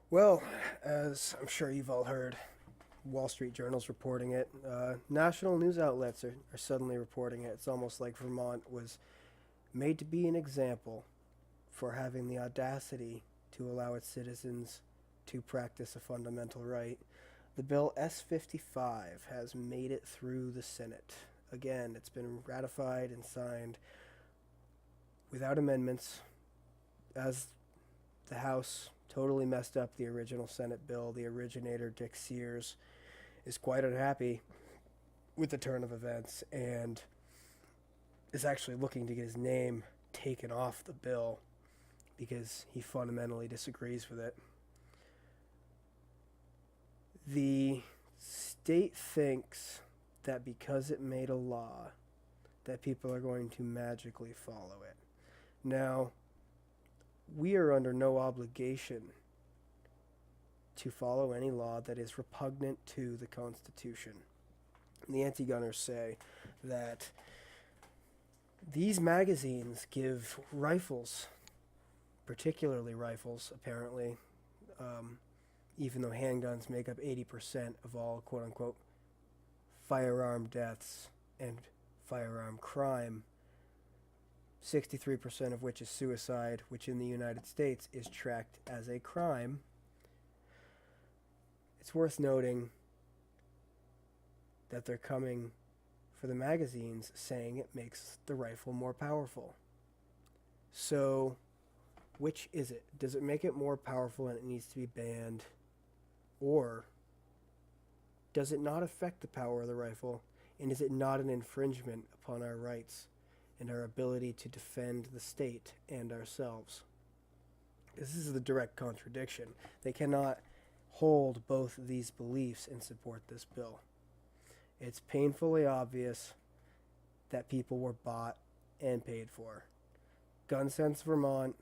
Well, as I'm sure you've all heard, Wall Street Journal's reporting it. National news outlets are suddenly reporting it. It's almost like Vermont was made to be an example for having the audacity to allow its citizens to practice a fundamental right. The bill S-55 has made it through the Senate. Again, it's been ratified and signed without amendments, as the House totally messed up the original Senate bill. The originator, Dick Sears, is quite unhappy with the turn of events and is actually looking to get his name taken off the bill because he fundamentally disagrees with it. The state thinks that because it made a law, that people are going to magically follow it. Now, we are under no obligation to follow any law that is repugnant to the Constitution. The anti-gunners say that these magazines give rifles, particularly rifles, apparently, even though handguns make up 80% of all quote-unquote firearm deaths and firearm crime, 63% of which is suicide, which in the United States is tracked as a crime. It's worth noting that they're coming for the magazines saying it makes the rifle more powerful. So, which is it? Does it make it more powerful and it needs to be banned? Or does it not affect the power of the rifle? And is it not an infringement upon our rights and our ability to defend the state and ourselves? This is the direct contradiction. They cannot hold both of these beliefs and support this bill. It's painfully obvious that people were bought and paid for. Gun Sense Vermont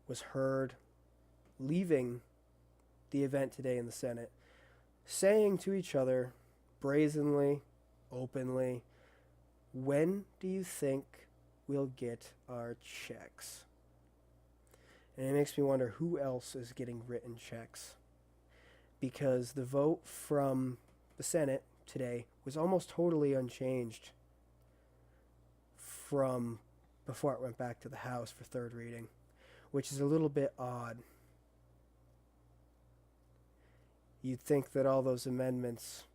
was heard leaving the event today in the Senate, saying to each other brazenly, openly, when do you think we'll get our checks? And it makes me wonder who else is getting written checks. Because the vote from the Senate today was almost totally unchanged from before it went back to the House for third reading, which is a little bit odd. You'd think that all those amendments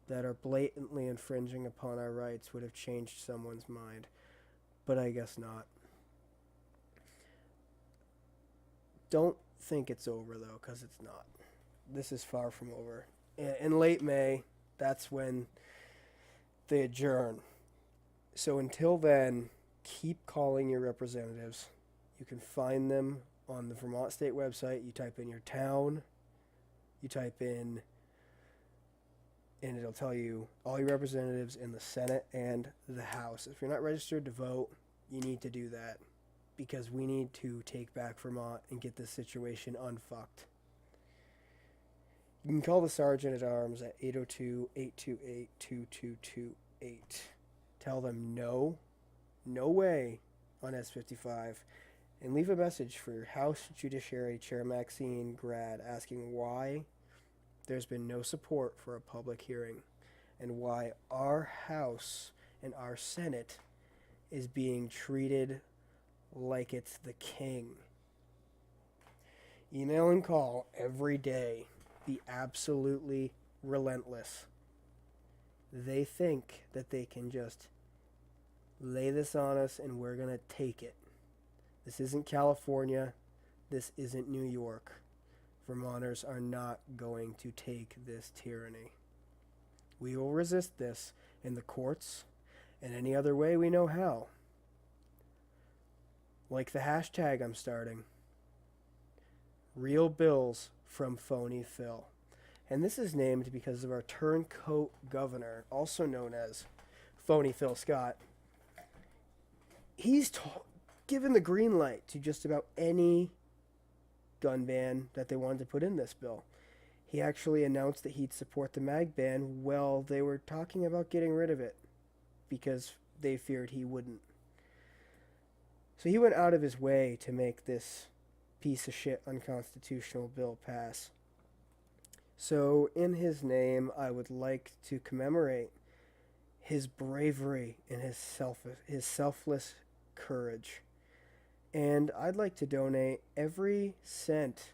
that are blatantly infringing upon our rights would have changed someone's mind, but I guess not. Don't think it's over, though, because it's not. This is far from over. In late May, that's when they adjourn. So until then, keep calling your representatives. You can find them on the Vermont State website. You type in your town, you type in, and it'll tell you all your representatives in the Senate and the House. If you're not registered to vote, you need to do that because we need to take back Vermont and get this situation unfucked. You can call the Sergeant at Arms at 802-828-2228. Tell them no way on S-55, and leave a message for House Judiciary Chair Maxine Grad asking why there's been no support for a public hearing and why our House and our Senate is being treated like it's the king. Email and call every day. Be absolutely relentless. They think that they can just lay this on us and we're going to take it. This isn't California. This isn't New York. Vermonters are not going to take this tyranny. We will resist this in the courts and any other way we know how. Like the hashtag I'm starting. Real bills from Phony Phil. And this is named because of our turncoat governor, also known as Phony Phil Scott. He's given the green light to just about any gun ban that they wanted to put in this bill. He actually announced that he'd support the mag ban while they were talking about getting rid of it because they feared he wouldn't. So he went out of his way to make this piece of shit unconstitutional bill pass. So, in his name, I would like to commemorate his bravery and his selfless courage. And I'd like to donate every cent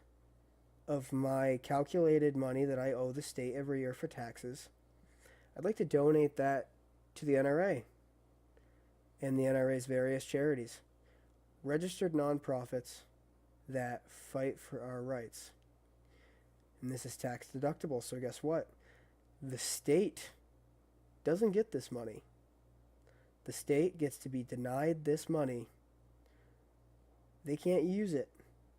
of my calculated money that I owe the state every year for taxes. I'd like to donate that to the NRA and the NRA's various charities, registered nonprofits that fight for our rights. And this is tax deductible, so guess what? The state doesn't get this money. The state gets to be denied this money. They can't use it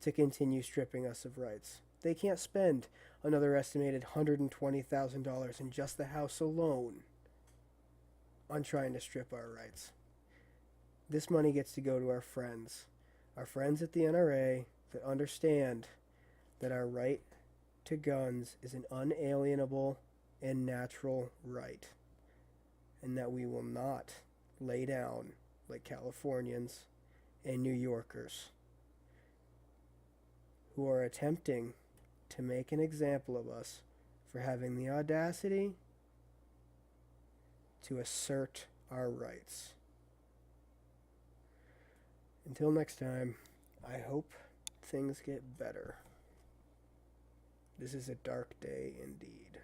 to continue stripping us of rights. They can't spend another estimated $120,000 in just the House alone on trying to strip our rights. This money gets to go to our friends at the NRA that understand that our right to guns is an unalienable and natural right, and that we will not lay down like Californians and New Yorkers who are attempting to make an example of us for having the audacity to assert our rights. Until next time, I hope things get better. This is a dark day indeed.